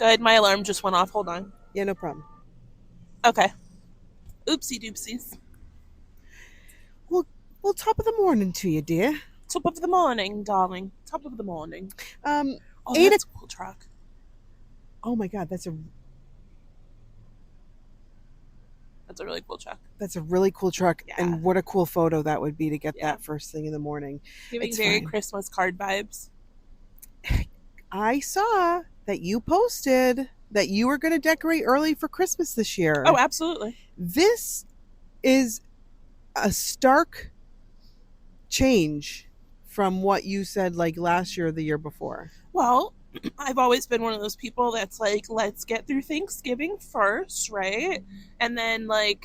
Good. My alarm just went off. Hold on. Yeah, no problem. Okay. Oopsie doopsies. Well, well, top of the morning to you, dear. Top of the morning, darling. Top of the morning. Um, Oh, eight. that's a cool truck. Oh my God, That's a really cool truck. that's a really cool truck, Yeah. and what a cool photo that would be to get Yeah. that first thing in the morning. Giving It's very fine. Christmas card vibes. I saw that you posted that you were going to decorate early for Christmas this Oh, year. absolutely. This is a stark change from what you said like last year or the year before. Well, I've always been one of those people that's like, let's get through Thanksgiving first, right? And then the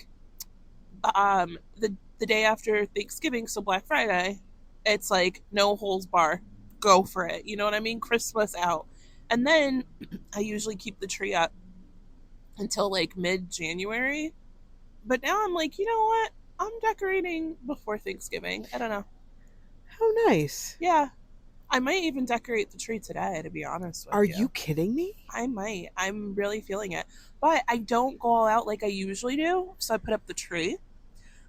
day after Thanksgiving, so Black Friday, it's like no holes bar, go for it. You know what I mean? Christmas out, and then I usually keep the tree up until like mid January. But now I'm like, you know what? I'm decorating before Thanksgiving. I don't know. How nice. Yeah, I might even decorate the tree today. To be honest with Are you you, kidding me? I might. I'm really feeling it, but I don't go all out like I usually do. So I put up the tree.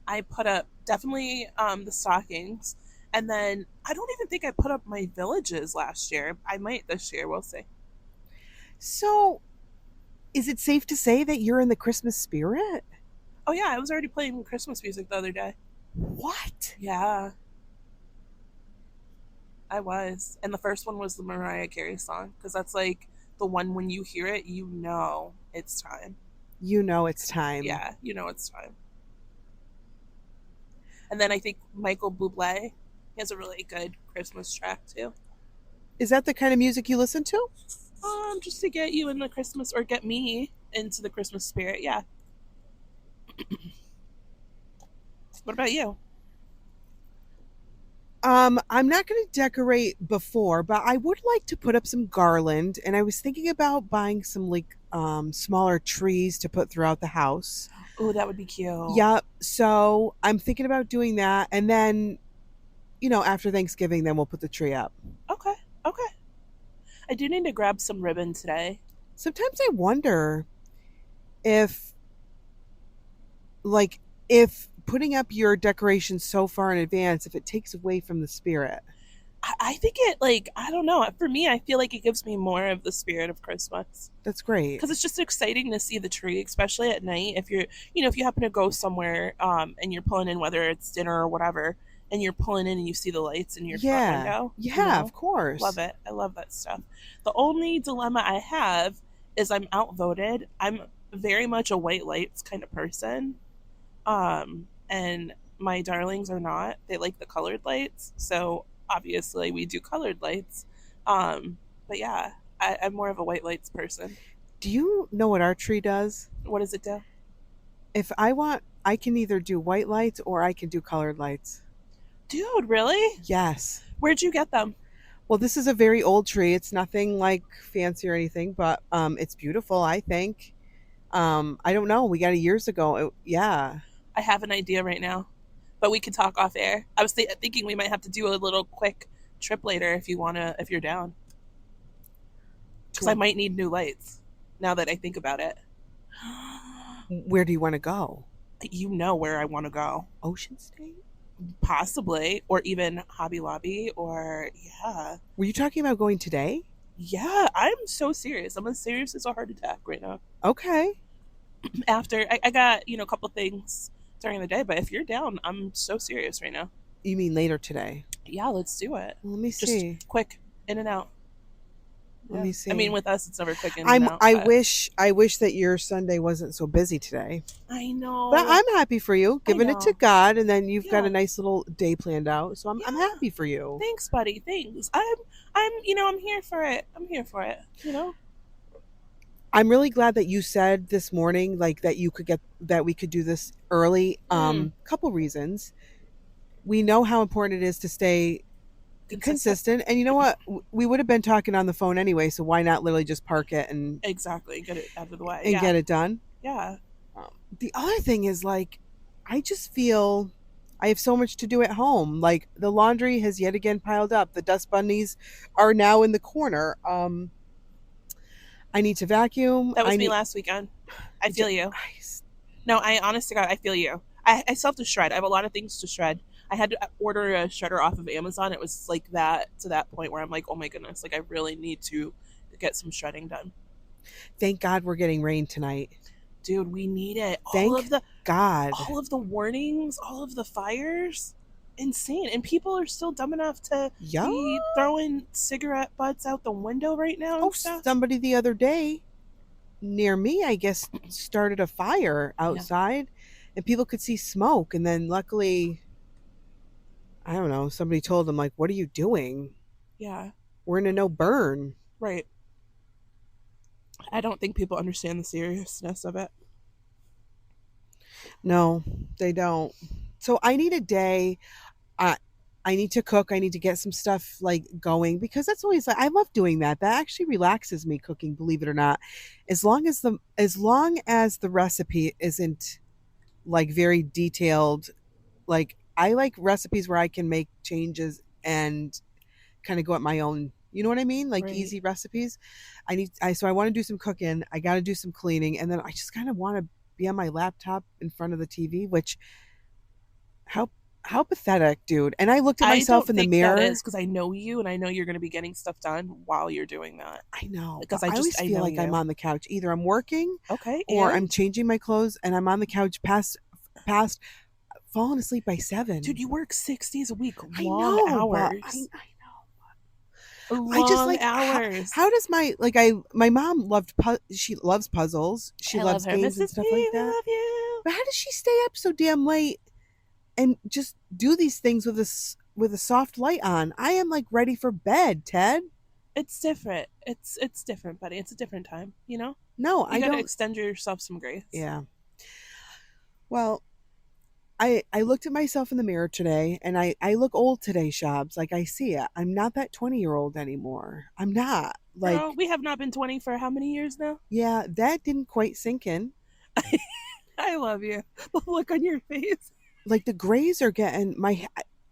I put up definitely the stockings, and then I don't even think I put up my villages last year. I might this year. We'll see. So, is it safe to say that you're in the Christmas spirit? Oh yeah, I was already playing Christmas music the other day. What? Yeah, I was, and the first one was the Mariah Carey song because that's like the one when you hear it, you know it's time. You know it's time. Yeah, you know it's time. And then I think Michael Bublé has a really good Christmas track too. Is that the kind of music you listen to? Just to get you in the Christmas or get me into the Christmas spirit. Yeah. What about you? I'm not going to decorate before, but I would like to put up some garland, and I was thinking about buying some like smaller trees to put throughout the house. Oh, that would be cute. Yep. So I'm thinking about doing that, and then after Thanksgiving, then we'll put the tree up. Okay. Okay. I do need to grab some ribbon today. Sometimes I wonder if like if putting up your decorations so far in advance, if it takes away from the spirit. I think it like I don't know. For me, I feel like it gives me more of the spirit of Christmas That's great. because it's just exciting to see the tree, especially at night. If you're, if you happen to go somewhere, and you're pulling in, whether it's dinner or whatever, and you're pulling in and you see the lights in your front Yeah. window, Yeah, of course. love it. I love that stuff. The only dilemma I have is I'm outvoted. I'm very much a white lights kind of person, and my darlings are not. They like the colored lights, so obviously we do colored lights. But yeah, I'm more of a white lights person. Do you know what our tree does? What does it do? If I want, I can either do white lights or I can do colored lights. Dude, really? Yes. Where'd you get them? Well, this is a very old tree. It's nothing like fancy or anything, but it's beautiful, I think. I don't know. We got it years ago. Yeah. I have an idea right now, but we can talk off air. I was thinking we might have to do a little quick trip later if you're down, because I To might need new lights now that I think about it. where do you want to go? You know where I want to go. Ocean State? Possibly, or even Hobby Lobby, or yeah. Were you talking about going today? Yeah, I'm so serious. I'm as serious as a heart attack right now. Okay. After I got, a couple things during the day, but if you're down, I'm so serious right now. You mean later today? Yeah, let's do it. Let me Just see. quick, in and out. Let Yeah. me I mean, see. with us, it's never quick in and out, I but wish that your Sunday wasn't so busy today. I But know. I'm happy for you, I giving it to know. God, and then you've got Yeah. a nice little day planned out. So I'm Yeah. happy for you. Thanks, buddy. Thanks. I'm here for it. I'm here for it. I'm really glad that you said this morning, like that we could do this early. Mm, Couple reasons. We know how important it is to stay consistent. consistent, and you know what? We would have been talking on the phone anyway, so why not literally just park it Exactly. Get it out of the way. and Yeah. get it done? Yeah. The other thing is like, I just feel I have so much to do at home. Like the laundry has yet again piled up. The dust bunnies are now in the corner. I need to vacuum. That was I me need. last weekend. I feel you. I, No, I honest to God, I feel you. I still have to shred. I have a lot of things to shred. I had to order a shredder off of Amazon. It was like that, to that point where I'm like, oh my goodness, like I really need to get some shredding done. thank God we're getting rain tonight. Dude, we need it. Thank God. All of the warnings, all of the fires, insane. And people are still dumb enough to Yeah. be throwing cigarette butts out the window right now and Oh, stuff. somebody the other day near me, I guess, started a fire outside, and people could see smoke. And then, luckily, I don't know, somebody told them, like, "What are you doing? Yeah, We're in a no burn." right. I don't think people understand the seriousness of it. No, they don't. So I need a day. I I need to cook. I need to get some stuff like going, because that's always, I love doing that. That actually relaxes me, cooking, believe it or not. As long as the recipe isn't like very detailed, like I like recipes where I can make changes and kind of go at my own, you know what I mean? Like Right. easy recipes. So I want to do some cooking. I got to do some cleaning, and then I just kind of want to be on my laptop in front of the TV, which how how pathetic, dude. And I looked at I myself don't in the think that mirror. is because I know you and I know you're going to be getting stuff done while you're doing that. I know, Because but I always I feel know like I'm you. on the couch. Either I'm working Okay. or And I'm changing my clothes, and I'm on the couch past falling asleep by 7. dude, you work 6 days a week, I long know, but hours. I just Long like hours. how does my mom she loves puzzles, she I loves love her. games and Mrs. stuff P, like we that. love you. But how does she stay up so damn late and just do these things with a soft light on? I am like ready for bed, Ted. It's different. It's different, buddy. It's a different time, you know? No, You I got to don't. extend yourself some grace. Yeah. Well, I looked at myself in the mirror today, and I look old today, Shabs. Like, I see it. I'm not that 20-year-old anymore. I'm not. Like, Girl, we have not been 20 for how many years now? yeah, that didn't quite sink in. I love you. The look on your face. Like, the grays are getting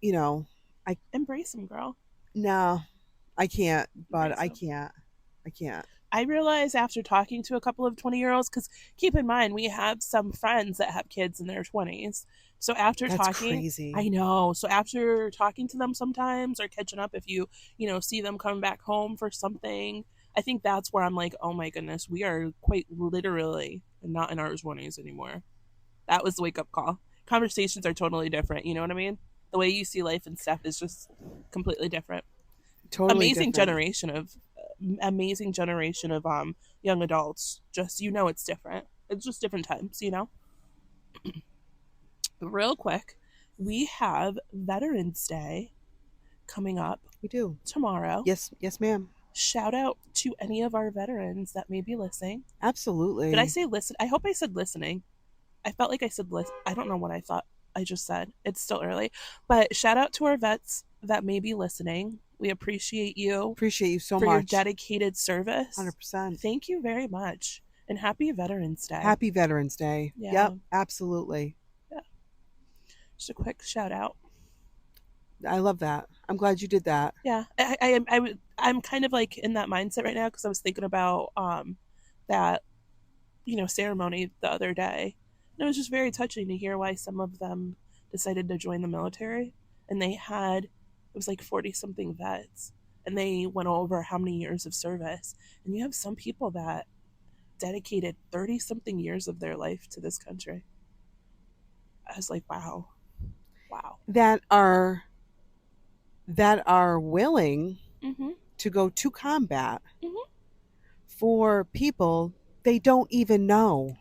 you know, I Embrace them, girl. no, I can't, but Embrace I them. can't. I can't. I realized after talking to a couple of 20-year-olds, because keep in mind, we have some friends that have kids in their 20s. So after That's talking, crazy. I know. So after talking to them sometimes or catching up, if you see them come back home for something, I think that's where I'm like, oh my goodness, we are quite literally not in our 20s anymore. That was the wake up call. Conversations are totally different. You know what I mean? The way you see life and stuff is just completely different. Totally amazing different. generation of amazing generation of young adults. Just it's different. It's just different times. Real quick, we have Veterans Day coming up We do. tomorrow. Yes, ma'am. Shout out to any of our veterans that may be listening. Absolutely. Did I say listen? I hope I said listening. I felt like I said listen. I don't know what I thought I just said. It's still early. But shout out to our vets that may be listening. We appreciate you Appreciate you so for your much. dedicated service. 100%. Thank you very much. And happy Veterans Day. Happy Veterans Day. Yeah. Yep, absolutely. Yeah. Just a quick shout out. I love that. I'm glad you did that. Yeah. I'm kind of like in that mindset right now because I was thinking about that ceremony the other day. And it was just very touching to hear why some of them decided to join the military. And it was like 40 something vets. And they went over how many years of service. And you have some people that dedicated 30 something years of their life to this country. I was like, wow. That are willing Mm-hmm. to go to combat Mm-hmm. for people they don't even know.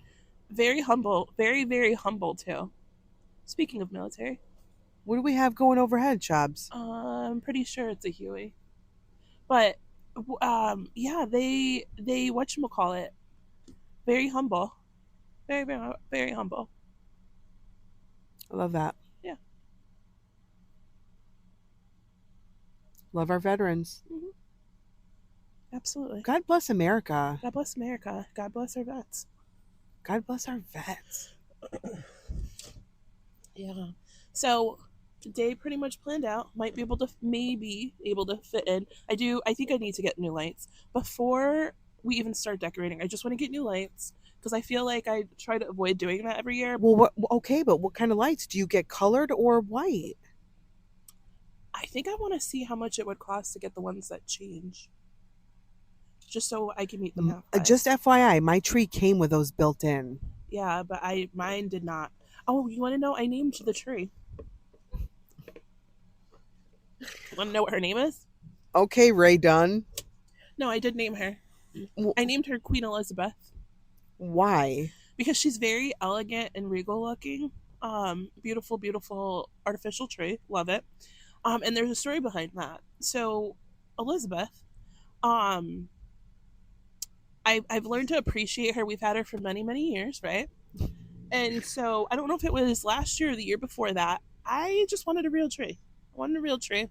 Very humble, very, very humble too. Speaking of military, What do we have going overhead, Chobs? I'm pretty sure it's a Huey. But yeah, they whatchamacallit, very humble. Very, very, very humble. I love that. Yeah. Love our veterans. Mm-hmm. Absolutely. God bless America. God bless America. God bless our vets. God bless our vets. Yeah. So day pretty much planned out. Might be able to maybe able to fit in. I think I need to get new lights before we even start decorating. I just want to get new lights because I feel like I try to avoid doing that every year. Well, okay, but what kind of lights? Do you get colored or white? I think I want to see how much it would cost to get the ones that change, just so I can meet them halfway. Just FYI, my tree came with those built in. Yeah, but mine did not. Oh, you want to know? I named the tree. Want to know what her name is? Okay, Ray Dunn. No, I did name her. I named her Queen Elizabeth. Why? Because she's very elegant and regal looking. Beautiful, beautiful artificial tree. Love it. And there's a story behind that. So, Elizabeth, I've learned to appreciate her. We've had her for many, many years, right? And so, I don't know if it was last year or the year before that. I just wanted a real tree. I wanted a real tree.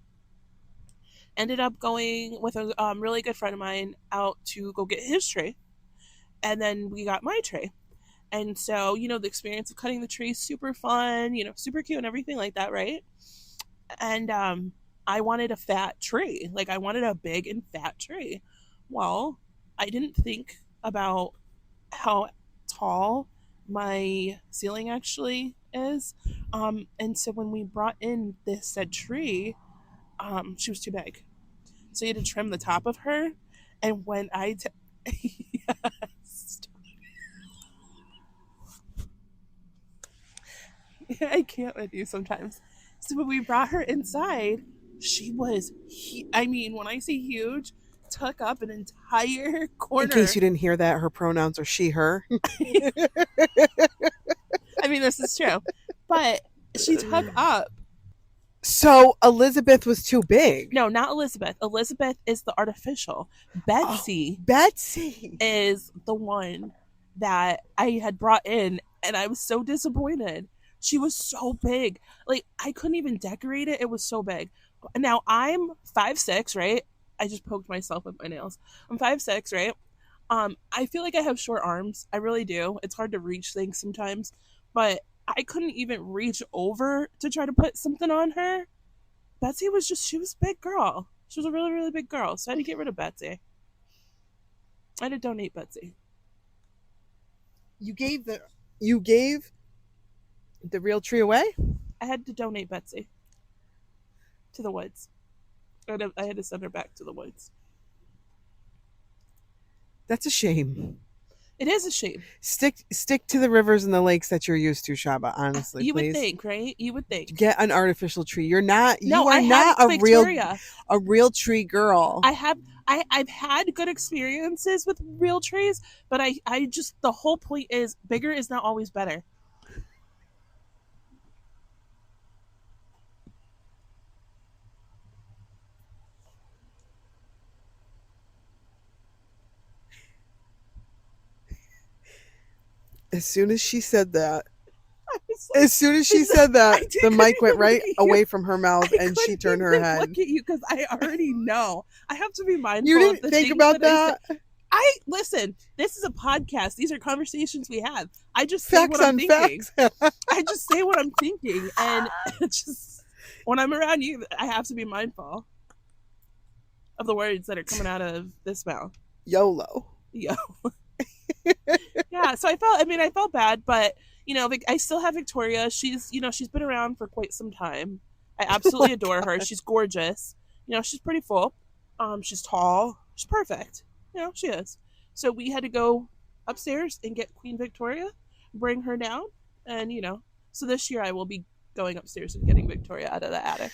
Ended up going with a really good friend of mine out to go get his tree. And then we got my tree. And so, the experience of cutting the tree, super fun, super cute and everything like that, right? And I wanted a fat tree. Like, I wanted a big and fat tree. Well, I didn't think about how tall my ceiling actually is. And so when we brought in this said tree, she was too big. So you had to trim the top of her. And when yes. I can't with you sometimes. So when we brought her inside, she was, when I say huge, took up an entire corner. In case you didn't hear that, her pronouns are she, her. This is true. But she took up. So Elizabeth was too big. No, not Elizabeth. Elizabeth is the artificial. Betsy. Oh, Betsy is the one that I had brought in, and I was so disappointed. She was so big. Like, I couldn't even decorate it. It was so big. Now, I'm 5'6", right? I just poked myself with my nails. I'm 5'6", right? I feel like I have short arms. I really do. It's hard to reach things sometimes. But I couldn't even reach over to try to put something on her. Betsy she was a big girl. She was a really, really big girl. So I had to get rid of Betsy. I had to donate Betsy. You gave the real tree away? I had to donate Betsy to the woods. I had to send her back to the woods. That's a shame. It is a shame. Stick to the rivers and the lakes that you're used to, Shaba. Honestly, you please. Would think, right? You would think. Get an artificial tree. You're not. No, you are not a real tree girl. I've had good experiences with real trees, but I just, the whole point is bigger is not always better. As soon as she said that, the mic went right away from her mouth, and she turned her head. Look at you, because I already know. I have to be mindful. You didn't think about that? Listen. This is a podcast. These are conversations we have. I just say what I'm thinking. I just say what I'm thinking, and just when I'm around you, I have to be mindful of the words that are coming out of this mouth. YOLO. Yeah, so I felt bad, but I still have Victoria. She's been around for quite some time. I absolutely adore her. She's gorgeous. She's pretty full. She's tall. She's perfect. She is. So we had to go upstairs and get Queen Victoria, bring her down, and so this year I will be going upstairs and getting Victoria out of the attic.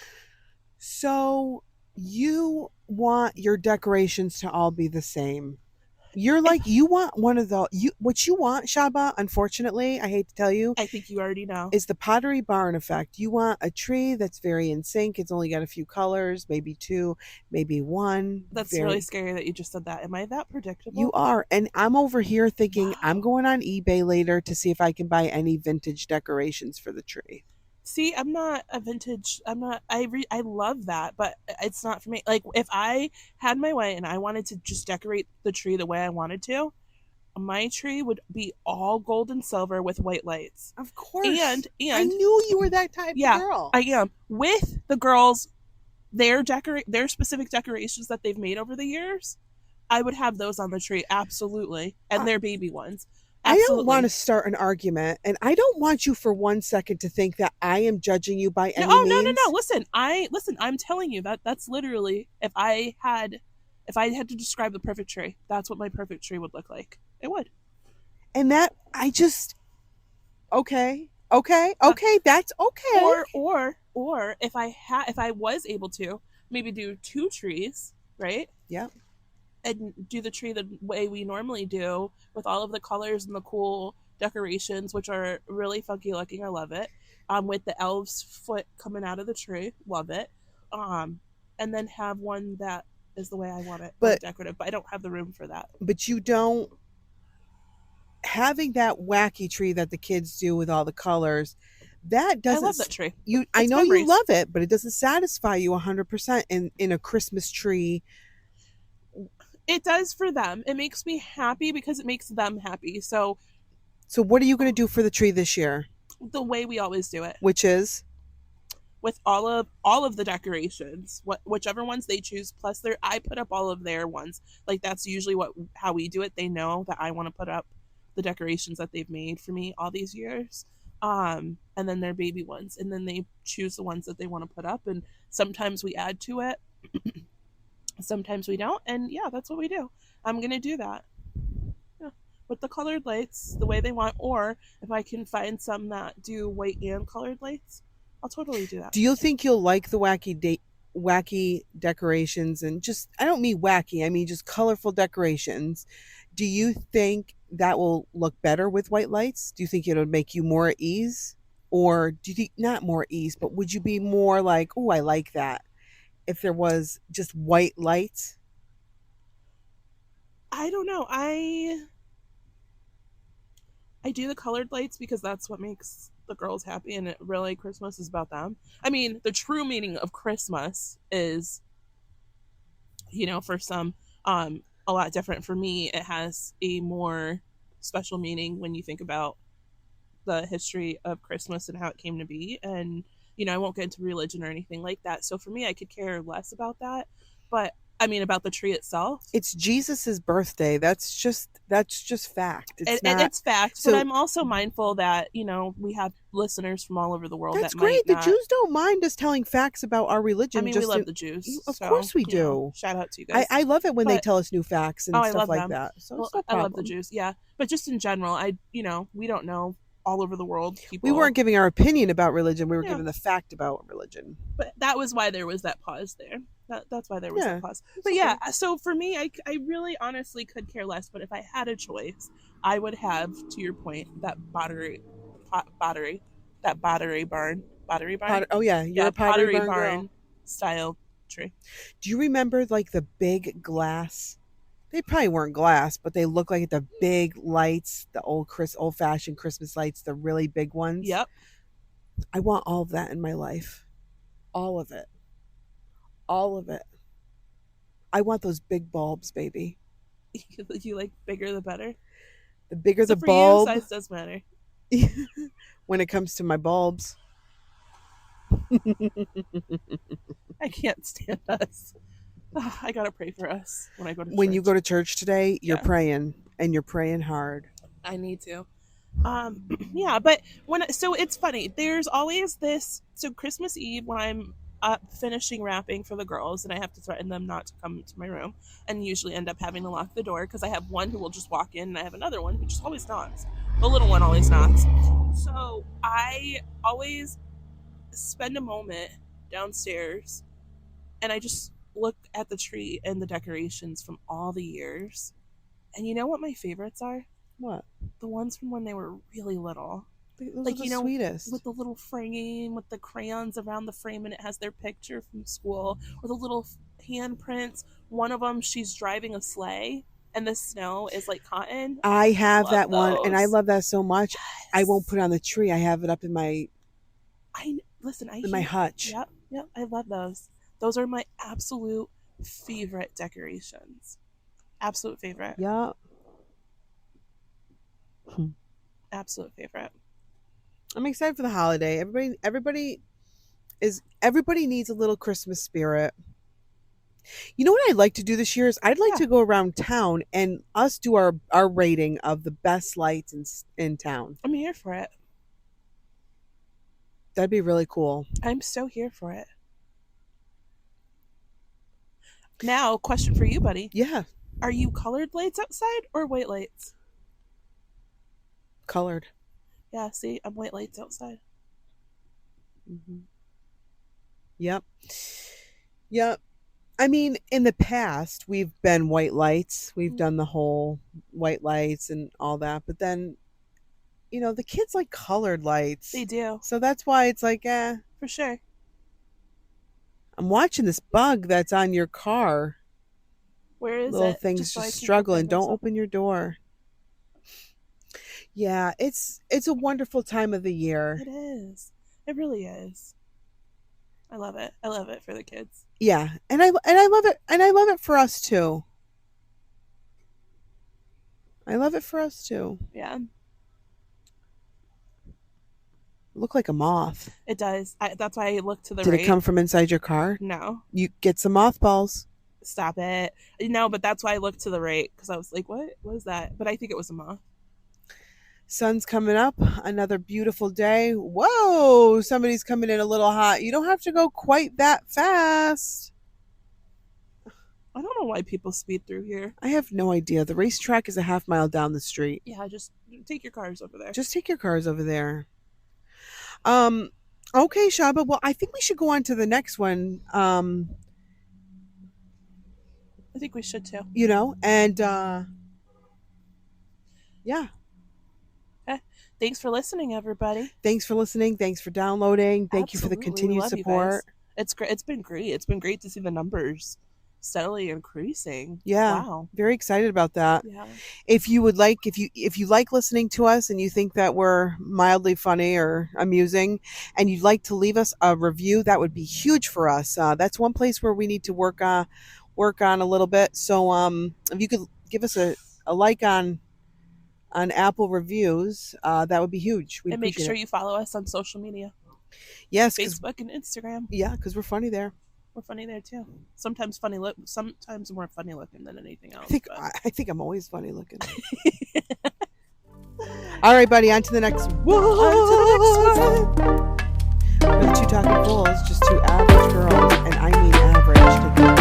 So you want your decorations to all be the same. You're like, you want one of what you want, Shaba, unfortunately, I hate to tell you. I think you already know. Is the Pottery Barn effect. You want a tree that's very in sync. It's only got a few colors, maybe two, maybe one. That's really scary that you just said that. Am I that predictable? You are. And I'm over here thinking, wow. I'm going on eBay later to see if I can buy any vintage decorations for the tree. See, I'm not a vintage. I love that, but it's not for me. Like, if I had my way and I wanted to just decorate the tree the way I wanted to, my tree would be all gold and silver with white lights. Of course. And I knew you were that type of girl. I am. With the girls, their specific decorations that they've made over the years, I would have those on the tree, absolutely, and I, they're baby ones, I don't want to absolutely. start an argument, and I don't want you for one second to think that I am judging you by No, any oh no, no, no. means. Listen. I'm telling you that that's literally if I had to describe the perfect tree, that's what my perfect tree would look like. It would. And that I just okay, Uh, that's okay. or if I was able to maybe do two trees, right? Yep. And do the tree the way we normally do with all of the colors and the cool decorations, which are really funky looking. I love it. With the elf's foot coming out of the tree, love it. Um, and then have one that is the way I want it, like But decorative. But I don't have the room for that. you don't having that wacky tree that the kids do with all the colors. That I doesn't love that tree. you I It's know you memories. love it, but it doesn't satisfy you 100% in a Christmas tree. It does for them. It makes me happy because it makes them happy. So So what are you going to do for the tree this year? the way we always do it, Which is with all of the decorations, whichever ones they choose, plus their I put up all of their ones. Like that's usually what how we do it. They know that I want to put up the decorations that they've made for me all these years. And then their baby ones, and then they choose the ones that they want to put up, and sometimes we add to it, sometimes we don't, and yeah, that's what we do. I'm gonna do that. Yeah. With the colored lights the way they want, or if I can find some that do white and colored lights, I'll totally do that. do you think you'll like the wacky decorations and just I don't mean wacky, I mean just colorful decorations. Do you think that will look better with white lights? Do you think it'll make you more at ease? Or do you think not more at ease, but would you be more like, "Oh, I like that." If there was just white lights? I don't know. I do the colored lights because that's what makes the girls happy, and it really Christmas is about them. I mean, the true meaning of Christmas is, for some, a lot different. For me, it has a more special meaning when you think about the history of Christmas and how it came to be. And, I won't get into religion or anything like that. So for me, I could care less about that. But I mean, about the tree itself, It's Jesus's birthday. That's just fact. It's not it's fact. But so I'm also mindful that, we have listeners from all over the world that's that might great. The not. Jews don't mind us telling facts about our I religion. mean, we Just love the Jews. of So, course we do. shout out to you I, guys. I love it when they But, tell us new facts oh, and I stuff love like them. that. So Well, it's no I love the problem. Jews. Yeah. But just in general, we don't know all over the world We people. weren't giving our opinion about religion. We were Yeah. giving the fact about religion. But that was why there was that pause there. That's why there was Yeah, that pause. it's But okay. yeah, so for me, I really honestly could care less. But if I had a choice, I would have, to your point, that battery barn, Oh yeah, you're yeah, a Pottery pottery Barn girl. barn style tree. Do you remember like the big glass? They probably weren't glass, but they look like the big lights, the old fashioned Christmas lights, the really big ones. Yep. I want all of that in my life. All of it. All of it. I want those big bulbs, baby. You like bigger the better. The bigger So the for you, bulb size does matter. when it comes to my bulbs. I can't stand us. I gotta pray for us when I go to When you church. go to church today, you're Yeah, praying and you're praying hard. I need to. Yeah, but so it's funny. There's always this. So Christmas Eve, when I'm up finishing wrapping for the girls, and I have to threaten them not to come to my room, and usually end up having to lock the door because I have one who will just walk in, and I have another one who just always knocks. The little one always knocks. So I always spend a moment downstairs, and I just look at the tree and the decorations from all the years. And you know what my favorites are? What? The ones from when they were really little. Those are Like, the sweetest. with the little frame, with the crayons around the frame, and it has their picture from school, or the little handprints. One of them, she's driving a sleigh, and the snow is like cotton. I have Love that one, and I those. love that so much. I won't Yes. put it on the tree. I have it up in my Listen, I in my hear. hutch. Yep, yep, I love those. Those are my absolute favorite decorations. Absolute favorite. Yeah. Absolute favorite. I'm excited for the holiday. Everybody needs a little Christmas spirit. You know what I'd like to do this year is I'd like Yeah. to go around town and us do our rating of the best lights in town. I'm here for it. That'd be really cool. I'm so here for it. Now, question for you, buddy. Yeah, Are you colored lights outside or white lights? colored. Yeah, see, I'm white lights outside. Hmm. Yep. Yep. I mean, in the past, we've been white lights. We've done the whole white lights and all that. But then, the kids like colored lights. They do, So that's why it's like, for sure. I'm watching this bug that's on your car. Where is Little it? things so I just can struggling. compare Don't myself. open your door. Yeah, it's a wonderful time of the year. It is. It really is. I love it. I love it for the kids. Yeah, and I love it, and I love it for us too. I love it for us too. Yeah, Look like a moth. it does. That's why I look to the Did right. it come from inside your car? No, You get some mothballs. stop it. No, but that's why I looked to the right because I was like, "What was that?" But I think it was a moth. Sun's coming up. Another beautiful day. Whoa, somebody's coming in a little hot. You don't have to go quite that fast. I don't know why people speed through here. I have no idea. The racetrack is a half mile down the street. Yeah, just take your cars over there. Just take your cars over there. Okay, Shaba. Well, I think we should go on to the next one. I think we should too. And yeah. Thanks for listening, everybody. Thanks for listening. Thanks for downloading. Thank you for the Absolutely. We continued love you support. guys. It's great. It's been great. It's been great to see the numbers steadily increasing. Yeah. Wow. Very excited about that. Yeah. If you like listening to us and you think that we're mildly funny or amusing and you'd like to leave us a review, that would be huge for us. That's one place where we need to work on a little bit. So if you could give us a like on Apple reviews, that would be huge. And make sure you follow us on social media. Yes, Facebook and Instagram. Yeah, because we're funny there. We're funny there too. Sometimes funny look. Sometimes more funny looking than anything else. I think I'm always funny looking. All right, buddy. On to the next one. We're the two talking fools, just two average girls, and I mean average.